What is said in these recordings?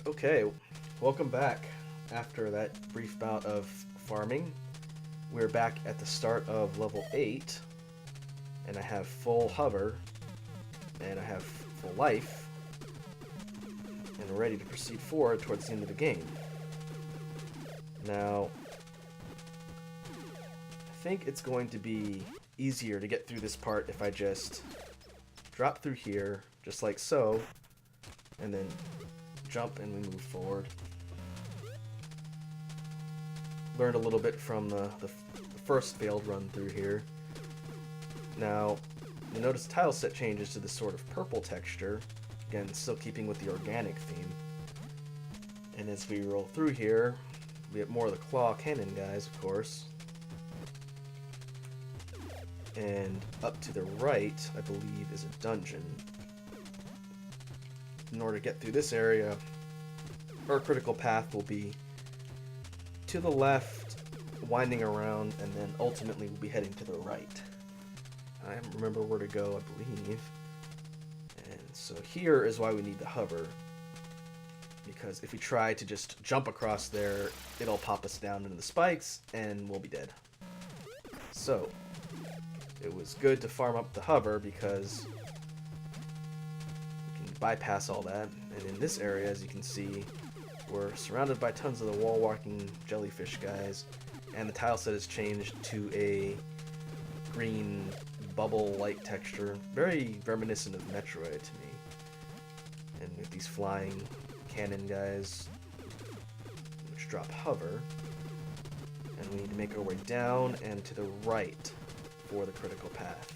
Okay, welcome back. After that brief bout of farming, we're back at the start of level 8, and I have full hover, and I have full life, and we're ready to proceed forward towards the end of the game. Now, I think it's going to be easier to get through this part if I just drop through here, just like so, and then jump and we move forward. Learned a little bit from the first failed run through here. Now, you notice the tile set changes to this sort of purple texture, again still keeping with the organic theme. And as we roll through here, we get more of the claw cannon guys, of course. And up to the right, I believe, is a dungeon. In order to get through this area, our critical path will be to the left, winding around, and then ultimately we'll be heading to the right. I don't remember where to go, I believe. And so here is why we need to hover. Because if we try to just jump across there, it'll pop us down into the spikes, and we'll be dead. So, it was good to farm up the hover because bypass all that, and in this area, as you can see, we're surrounded by tons of the wall-walking jellyfish guys, and the tile set has changed to a green bubble-like texture, very reminiscent of Metroid to me. And with these flying cannon guys, which drop hover, and we need to make our way down and to the right for the critical path.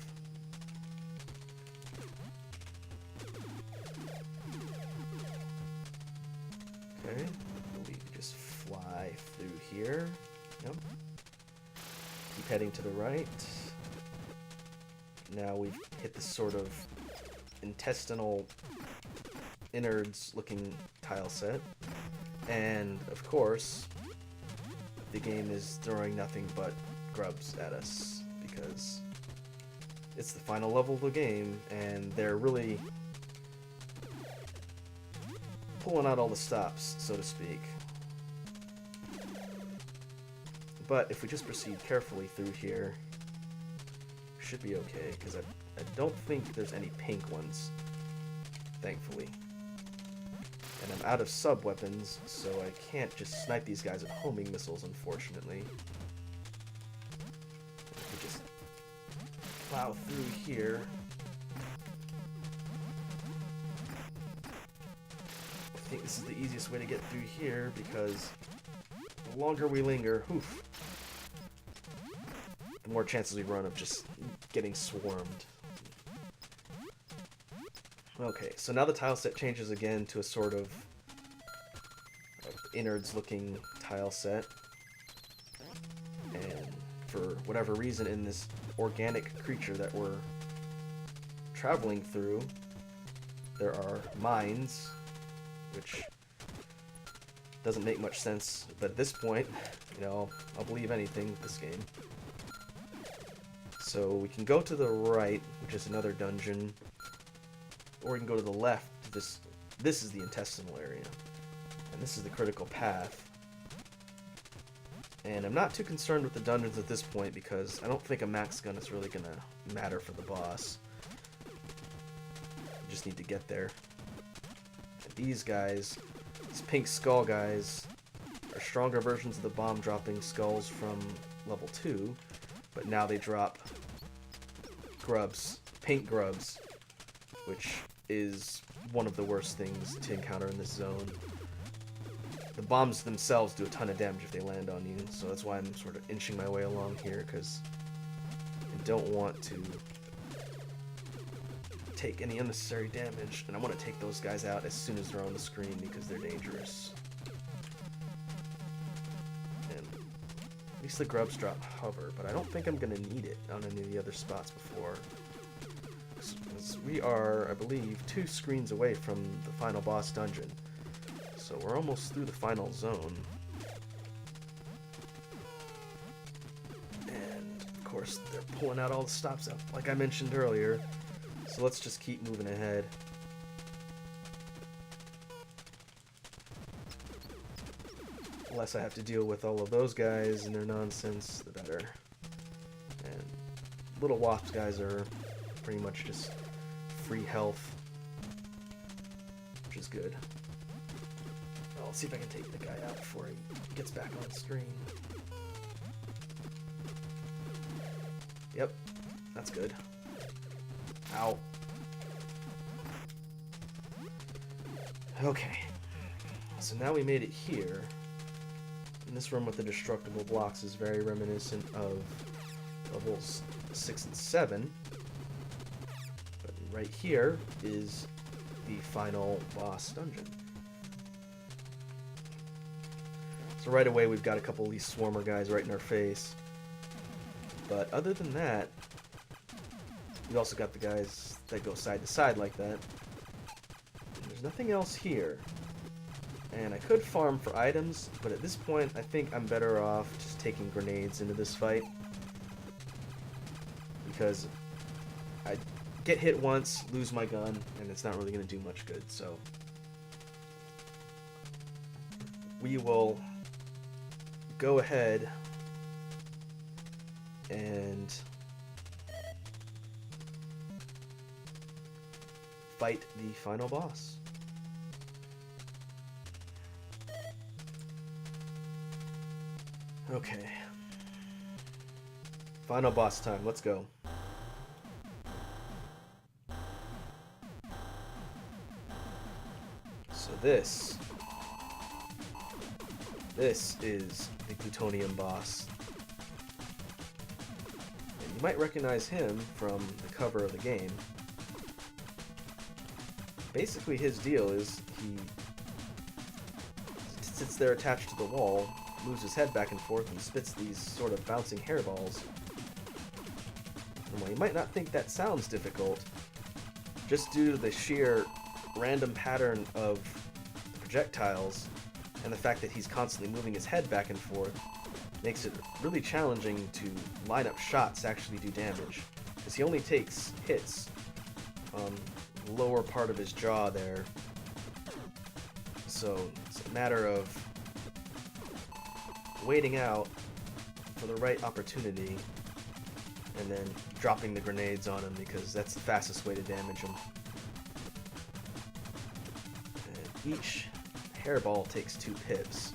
Okay, we just fly through here. Yep. Keep heading to the right. Now we've hit this sort of intestinal innards looking tile set. And of course, the game is throwing nothing but grubs at us because it's the final level of the game and they're really pulling out all the stops, so to speak. But if we just proceed carefully through here, we should be okay, because I don't think there's any pink ones, thankfully. And I'm out of sub-weapons, so I can't just snipe these guys with homing missiles, unfortunately. If we just plow through here, I think this is the easiest way to get through here because the longer we linger, the more chances we run of just getting swarmed. Okay, so now the tile set changes again to a sort of innards looking tile set. And for whatever reason in this organic creature that we're traveling through, there are mines, which doesn't make much sense, but at this point, you know, I'll believe anything with this game. So we can go to the right, which is another dungeon, or we can go to the left. This is the intestinal area, and this is the critical path. And I'm not too concerned with the dungeons at this point because I don't think a max gun is really going to matter for the boss. You just need to get there. These guys, these pink skull guys, are stronger versions of the bomb-dropping skulls from level 2, but now they drop grubs, pink grubs, which is one of the worst things to encounter in this zone. The bombs themselves do a ton of damage if they land on you, so that's why I'm sort of inching my way along here, because I don't want to take any unnecessary damage, and I want to take those guys out as soon as they're on the screen because they're dangerous. And at least the grubs drop hover, but I don't think I'm going to need it on any of the other spots before. Because we are, I believe, 2 screens away from the final boss dungeon. So we're almost through the final zone. And of course, they're pulling out all the stops up, like I mentioned earlier. So let's just keep moving ahead. less I have to deal with all of those guys and their nonsense, the better. And little wasp guys are pretty much just free health, which is good. Oh, let's see if I can take the guy out before he gets back on screen. Yep, that's good. Ow. Okay, so now we made it here. And this room with the destructible blocks is very reminiscent of levels 6 and 7. But right here is the final boss dungeon. So right away we've got a couple of these swarmer guys right in our face. But other than that, we also got the guys that go side to side like that. And there's nothing else here. And I could farm for items, but at this point I think I'm better off just taking grenades into this fight. Because I get hit once, lose my gun, and it's not really going to do much good. So we will go ahead and fight the final boss. Okay. Final boss time. Let's go. So this is the Plutonium Boss. And you might recognize him from the cover of the game. Basically his deal is he sits there attached to the wall, moves his head back and forth, and spits these sort of bouncing hairballs. And while you might not think that sounds difficult, just due to the sheer random pattern of projectiles and the fact that he's constantly moving his head back and forth, makes it really challenging to line up shots to actually do damage. Because he only takes hits on the lower part of his jaw there. So it's a matter of waiting out for the right opportunity and then dropping the grenades on him, because that's the fastest way to damage him. And each hairball takes 2 pips.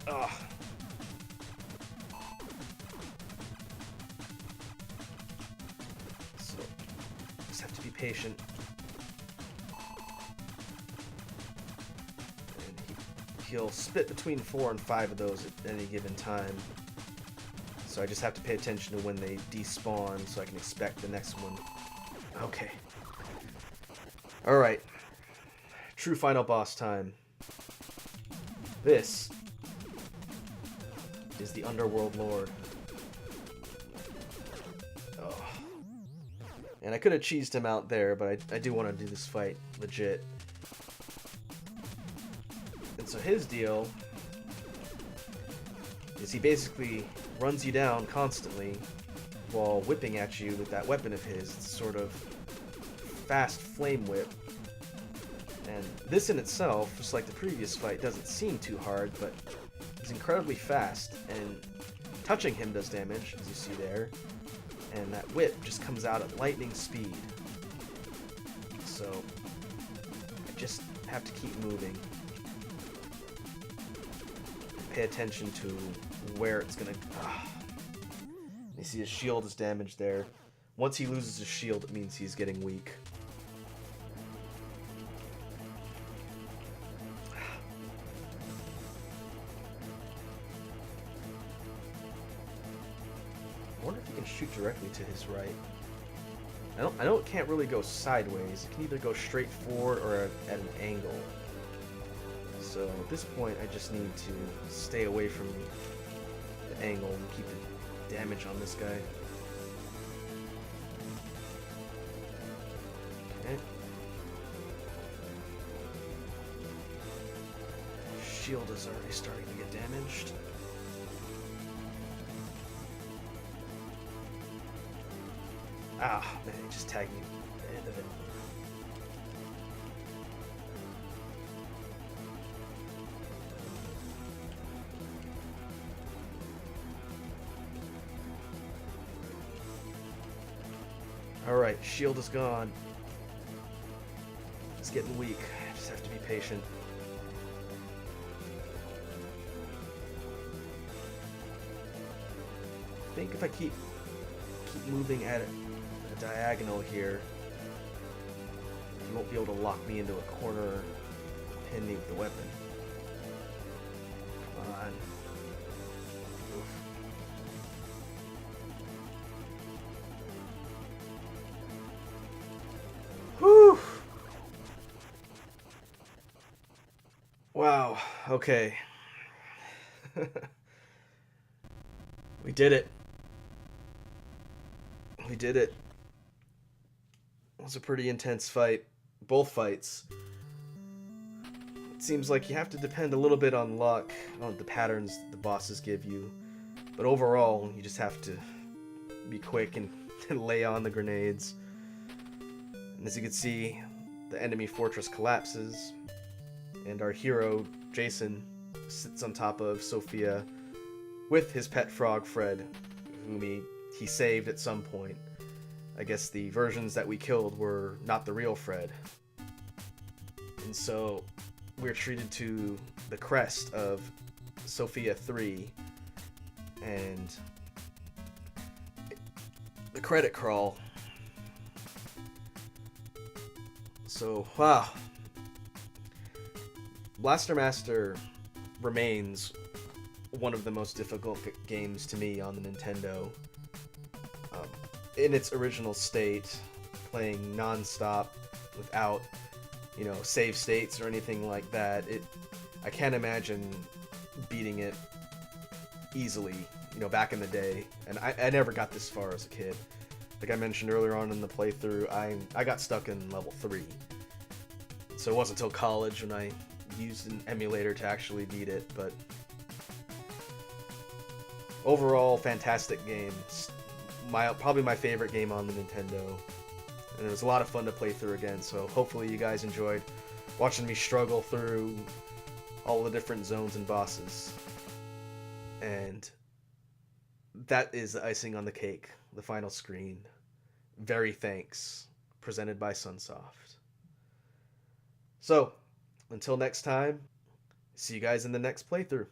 Ugh. So just have to be patient. He'll spit between 4 and 5 of those at any given time. So I just have to pay attention to when they despawn so I can expect the next one. Okay. Alright. True final boss time. This is the Underworld Lord. Oh. And I could have cheesed him out there, but I do want to do this fight legit. So his deal is he basically runs you down constantly while whipping at you with that weapon of his. It's sort of fast flame whip. And this in itself, just like the previous fight, doesn't seem too hard, but he's incredibly fast, and touching him does damage, as you see there. And that whip just comes out at lightning speed. So I just have to keep moving. Pay attention to where it's gonna. You see his shield is damaged there. Once he loses his shield, it means he's getting weak. I wonder if he can shoot directly to his right. I know it can't really go sideways. It can either go straight forward or at an angle. So at this point, I just need to stay away from the angle and keep the damage on this guy. Okay. Shield is already starting to get damaged. Ah, man, he just tagged me at the end of it. Alright, shield is gone. It's getting weak. I just have to be patient. I think if I keep moving at a diagonal here, you won't be able to lock me into a corner and pin me with the weapon. Come on. Oof. Whew. Wow. Okay. We did it. We did it. It was a pretty intense fight. Both fights. It seems like you have to depend a little bit on luck, on the patterns the bosses give you. But overall, you just have to be quick and lay on the grenades. And as you can see, the enemy fortress collapses, and our hero, Jason, sits on top of Sophia with his pet frog, Fred, whom he saved at some point. I guess the versions that we killed were not the real Fred. And so we're treated to the crest of Sophia 3 and the credit crawl. So, wow. Blaster Master remains one of the most difficult games to me on the Nintendo. In its original state, playing non-stop without, save states or anything like that, I can't imagine beating it easily, back in the day. And I never got this far as a kid. Like I mentioned earlier on in the playthrough, I got stuck in level 3. So it wasn't until college when I used an emulator to actually beat it, but overall, fantastic game. Probably my favorite game on the Nintendo, and it was a lot of fun to play through again, so hopefully you guys enjoyed watching me struggle through all the different zones and bosses. And that is the icing on the cake, the final screen. Very thanks, presented by Sunsoft. So, until next time, see you guys in the next playthrough.